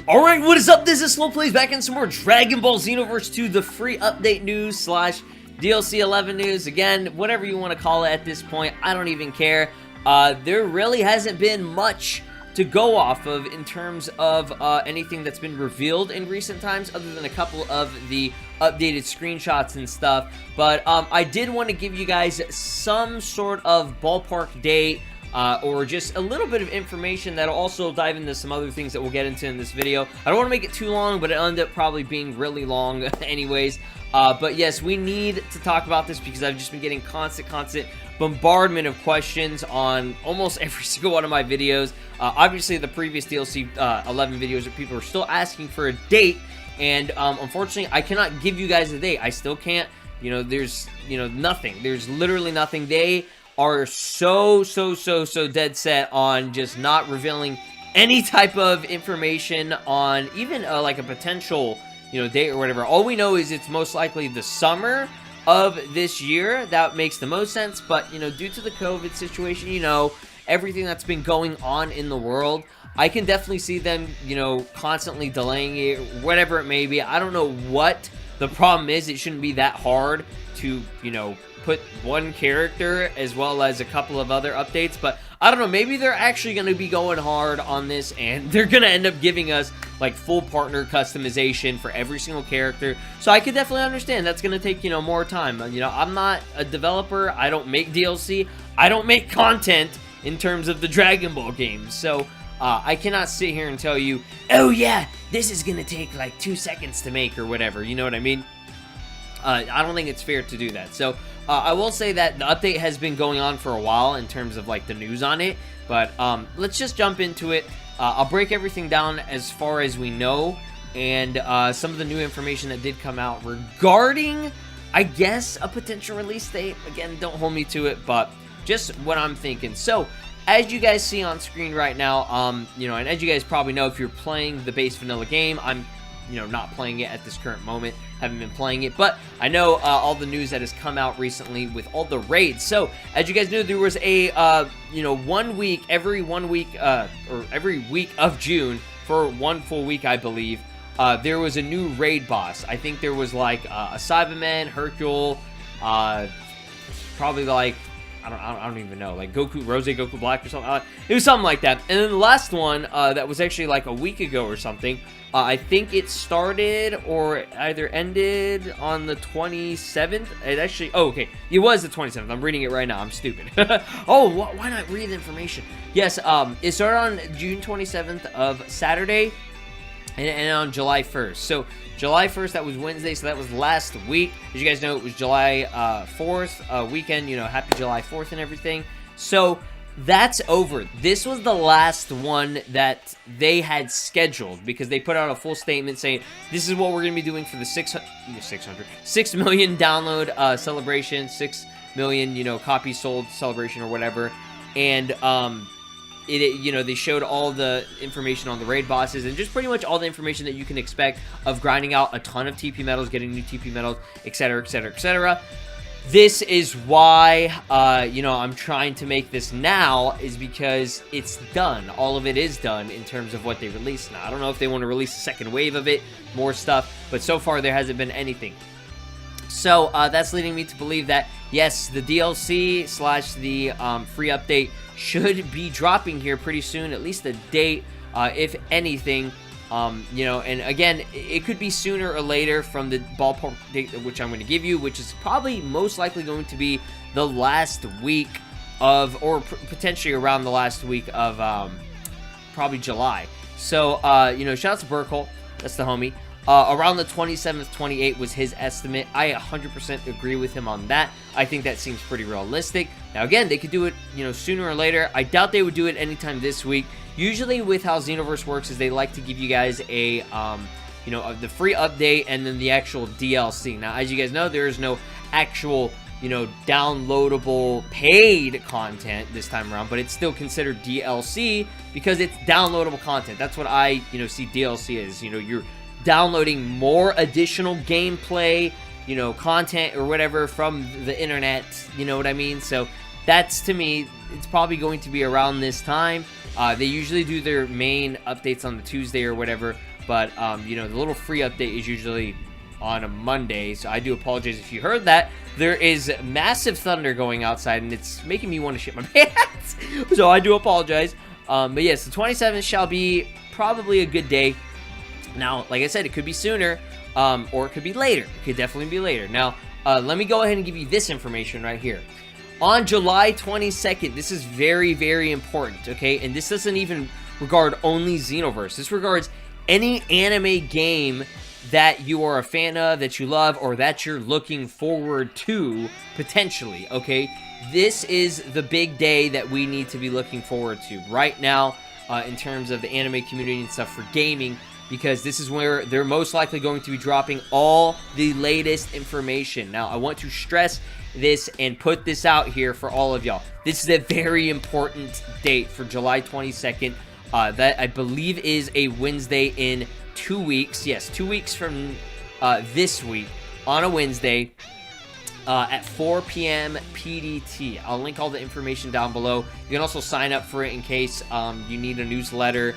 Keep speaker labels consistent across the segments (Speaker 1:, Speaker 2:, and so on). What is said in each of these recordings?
Speaker 1: Alright, what is up? This is SLOplays back in some more Dragon Ball Xenoverse 2, the free update news slash DLC 11 news. Again, whatever you want to call it at this point, I don't even care. There really hasn't been much to go off of in terms of anything that's been revealed in recent times, other than a couple of the updated screenshots and stuff. But I did want to give you guys some sort of ballpark date, or just a little bit of information that'll also dive into some other things that we'll get into in this video. I don't want to make it too long, but it'll end up probably being really long anyways. But yes, we need to talk about this because I've just been getting constant bombardment of questions on almost every single one of my videos. Obviously, the previous DLC 11 videos, people are still asking for a date, and unfortunately, I cannot give you guys a date. I still can't. There's nothing. There's literally nothing. They are so dead set on just not revealing any type of information on even like a potential date or whatever. All we know is it's most likely the summer of this year. That makes the most sense, but due to the COVID situation, everything that's been going on in the world, I can definitely see them constantly delaying it, whatever it may be. I don't know what the problem is. It shouldn't be that hard to put one character as well as a couple of other updates, but I don't know, maybe they're actually going to be going hard on this and they're going to end up giving us like full partner customization for every single character. So I could definitely understand that's going to take more time. I'm not a developer, I don't make DLC, I don't make content in terms of the Dragon Ball games, so I cannot sit here and tell you, oh yeah, this is going to take like 2 seconds to make or whatever, you know what I mean? I don't think it's fair to do that. So I will say that the update has been going on for a while in terms of like the news on it, but let's just jump into it. I'll break everything down as far as we know, and some of the new information that did come out regarding, I guess, a potential release date. Again, don't hold me to it, but just what I'm thinking. So as you guys see on screen right now, and as you guys probably know, if you're playing the base vanilla game, I'm not playing it at this current moment, haven't been playing it, but I know all the news that has come out recently with all the raids. So as you guys knew, there was a every week of June for 1 full week, I believe, there was a new raid boss. I think there was like a Cyberman, Hercule, probably like I don't even know, like Goku Rose, Goku Black or something. It was something like that. And then the last one that was actually like a week ago or something. I think it started or either ended on the 27th. It actually, oh, okay, it was the 27th. I'm reading it right now. I'm stupid. Oh, why not read the information? Yes, it started on June 27th of Saturday and it ended on July 1st. So July 1st, that was Wednesday, so that was last week. As you guys know, it was July 4th weekend, happy July 4th and everything. So that's over. This was the last one that they had scheduled because they put out a full statement saying this is what we're going to be doing for the 6 million download celebration, 6 million copies sold celebration or whatever. And they showed all the information on the raid bosses and just pretty much all the information that you can expect of grinding out a ton of TP medals, getting new TP medals, etc, etc, etc. This is why, I'm trying to make this now, is because it's done. All of it is done in terms of what they released. Now, I don't know if they want to release a second wave of it, more stuff, but so far there hasn't been anything. So, that's leading me to believe that, yes, the DLC slash the free update should be dropping here pretty soon, at least a date, if anything. And again, it could be sooner or later from the ballpark date which I'm going to give you, which is probably most likely going to be the last week of, or potentially around the last week of, probably July. So, shout out to Burkle, that's the homie. Around the 27th, 28th was his estimate. I 100% agree with him on that. I think that seems pretty realistic. Now, again, they could do it, sooner or later. I doubt they would do it anytime this week. Usually with how Xenoverse works is they like to give you guys a, the free update and then the actual DLC. Now, as you guys know, there is no actual, downloadable paid content this time around, but it's still considered DLC because it's downloadable content. That's what I, see DLC is. You're downloading more additional gameplay, content or whatever from the internet, you know what I mean? So that's, to me, it's probably going to be around this time. They usually do their main updates on the Tuesday or whatever, but you know, the little free update is usually on a Monday, so I do apologize if you heard that. There is massive thunder going outside, and it's making me want to shit my pants, so I do apologize. But yes, the 27th shall be probably a good day. Now, like I said, it could be sooner, or it could be later. It could definitely be later. Now, let me go ahead and give you this information right here. On July 22nd, this is very, very important, okay? And this doesn't even regard only Xenoverse. This regards any anime game that you are a fan of, that you love, or that you're looking forward to, potentially, okay? This is the big day that we need to be looking forward to right now, in terms of the anime community and stuff for gaming, because this is where they're most likely going to be dropping all the latest information. Now, I want to stress this and put this out here for all of y'all. This is a very important date for July 22nd. That I believe is a Wednesday in 2 weeks. Yes, 2 weeks from this week on a Wednesday at 4 p.m. PDT. I'll link all the information down below. You can also sign up for it in case you need a newsletter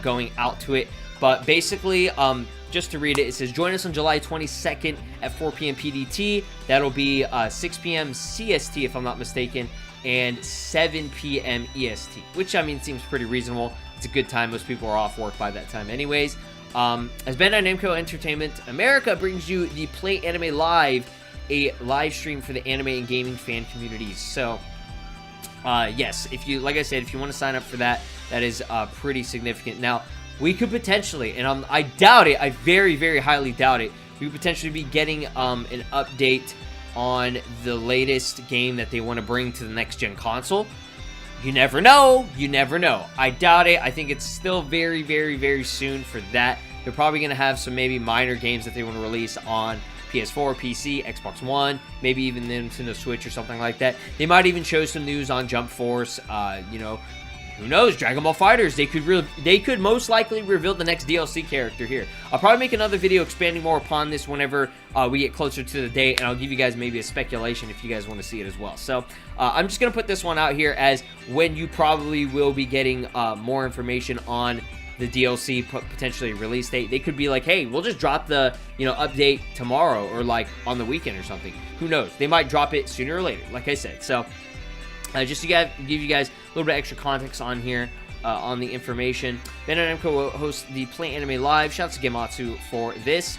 Speaker 1: going out to it. But basically, just to read it, it says, join us on July 22nd at 4 p.m. PDT. That'll be 6 p.m. CST, if I'm not mistaken, and 7 p.m. EST, which, I mean, seems pretty reasonable. It's a good time. Most people are off work by that time anyways. As Bandai Namco Entertainment America brings you the Play Anime Live, a live stream for the anime and gaming fan communities. So, yes, if you, like I said, if you want to sign up for that, that is pretty significant. Now, we could potentially, and I doubt it, I very, very highly doubt it, we could potentially be getting an update on the latest game that they want to bring to the next-gen console. You never know. You never know. I doubt it. I think it's still very, very, very soon for that. They're probably going to have some maybe minor games that they want to release on PS4, PC, Xbox One, maybe even the Nintendo Switch or something like that. They might even show some news on Jump Force. You know, who knows? Dragon Ball FighterZ. They could most likely reveal the next DLC character here. I'll probably make another video expanding more upon this whenever we get closer to the date, and I'll give you guys maybe a speculation if you guys want to see it as well. So I'm just going to put this one out here as when you probably will be getting more information on the DLC potentially release date. They could be like, hey, we'll just drop the, you know, update tomorrow or like on the weekend or something. Who knows? They might drop it sooner or later, like I said. So just to give you guys a little bit of extra context on here, on the information, Bandai Namco will host the Play Anime Live. Shouts to Gematsu for this,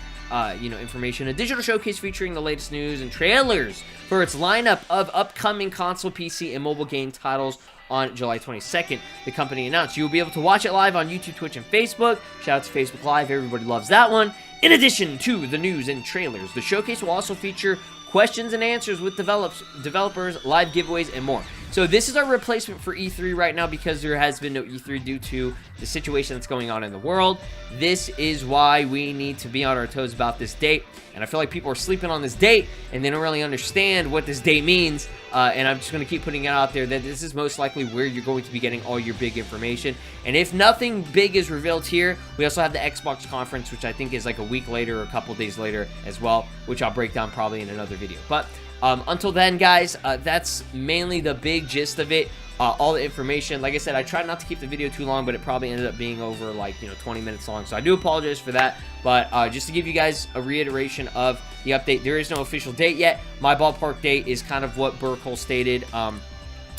Speaker 1: you know, information. A digital showcase featuring the latest news and trailers for its lineup of upcoming console, PC, and mobile game titles on July 22nd. The company announced you will be able to watch it live on YouTube, Twitch, and Facebook. Shout out to Facebook Live. Everybody loves that one. In addition to the news and trailers, the showcase will also feature questions and answers with developers, live giveaways, and more. So this is our replacement for E3 right now because there has been no E3 due to the situation that's going on in the world. This is why we need to be on our toes about this date. And I feel like people are sleeping on this date and they don't really understand what this date means. And I'm just going to keep putting it out there that this is most likely where you're going to be getting all your big information. And if nothing big is revealed here, we also have the Xbox conference, which I think is like a week later or a couple days later as well, which I'll break down probably in another video. But until then, guys, that's mainly the big gist of it. All the information. Like I said, I tried not to keep the video too long, but it probably ended up being over like, 20 minutes long. So I do apologize for that. But just to give you guys a reiteration of the update, there is no official date yet. My ballpark date is kind of what Burkle stated,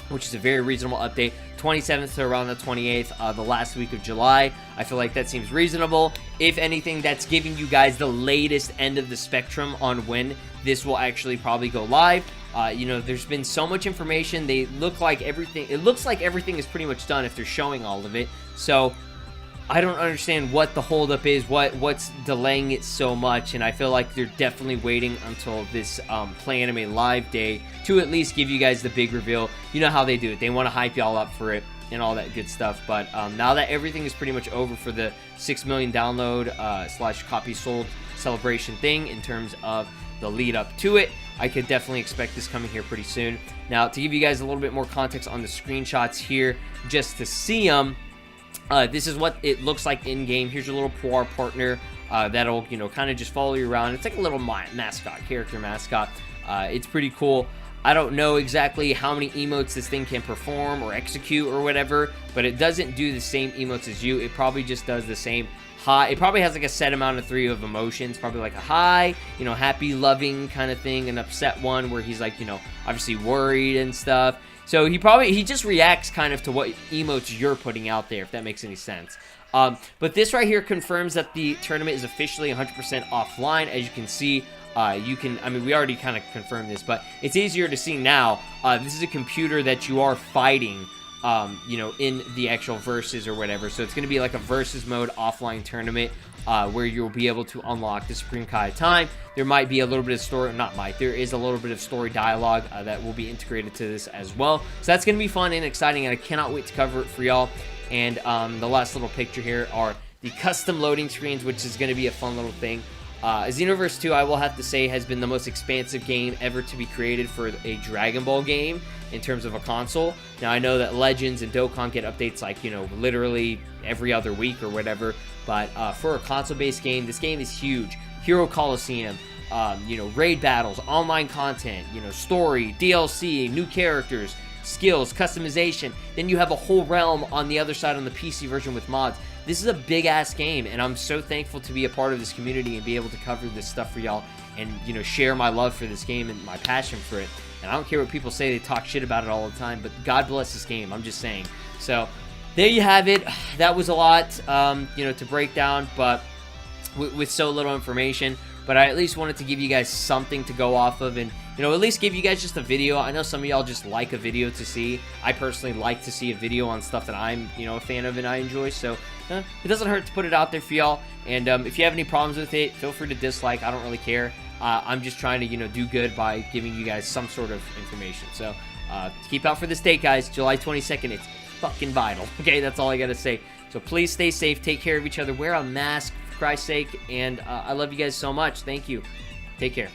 Speaker 1: which is a very reasonable update. 27th to around the 28th, the last week of July. I feel like that seems reasonable. If anything, that's giving you guys the latest end of the spectrum on when this will actually probably go live. There's been so much information. It looks like everything is pretty much done if they're showing all of it. So I don't understand what the holdup is, what's delaying it so much, and I feel like they're definitely waiting until this Play Anime Live day to at least give you guys the big reveal. You know how they do it. They want to hype y'all up for it and all that good stuff. But now that everything is pretty much over for the 6 million download / copy sold celebration thing in terms of the lead up to it, I could definitely expect this coming here pretty soon. Now, to give you guys a little bit more context on the screenshots here, just to see them, this is what it looks like in-game. Here's your little PR partner that'll, kind of just follow you around. It's like a little mascot, character mascot. It's pretty cool. I don't know exactly how many emotes this thing can perform or execute or whatever, but it doesn't do the same emotes as you. It probably just does the same high. It probably has like a set amount of 3 of emotions, probably like a high, you know, happy, loving kind of thing, an upset one where he's like, you know, obviously worried and stuff. So he just reacts kind of to what emotes you're putting out there, if that makes any sense. But this right here confirms that the tournament is officially 100% offline. As you can see, I mean, we already kind of confirmed this, but it's easier to see now. This is a computer that you are fighting, you know, in the actual versus or whatever. So it's going to be like a versus mode offline tournament where you'll be able to unlock the Supreme Kai of Time. There might be a little bit of story, there is a little bit of story dialogue that will be integrated to this as well. So that's going to be fun and exciting, and I cannot wait to cover it for y'all. And the last little picture here are the custom loading screens, which is going to be a fun little thing. Xenoverse 2, I will have to say, has been the most expansive game ever to be created for a Dragon Ball game in terms of a console. Now, I know that Legends and Dokkan get updates like, you know, literally every other week or whatever, but for a console-based game, this game is huge. Hero Coliseum, you know, raid battles, online content, you know, story, DLC, new characters, skills, customization. Then you have a whole realm on the other side on the PC version with mods. This is a big-ass game, and I'm so thankful to be a part of this community and be able to cover this stuff for y'all and, you know, share my love for this game and my passion for it. And I don't care what people say, they talk shit about it all the time, but God bless this game, I'm just saying. So, there you have it. That was a lot, you know, to break down, but with so little information. But I at least wanted to give you guys something to go off of and, you know, at least give you guys just a video. I know some of y'all just like a video to see. I personally like to see a video on stuff that I'm, you know, a fan of and I enjoy. So, it doesn't hurt to put it out there for y'all. And if you have any problems with it, feel free to dislike. I don't really care. I'm just trying to, you know, do good by giving you guys some sort of information. So, keep out for this date, guys. July 22nd. It's fucking vital. Okay, that's all I gotta say. So, please stay safe. Take care of each other. Wear a mask, for Christ's sake. And I love you guys so much. Thank you. Take care.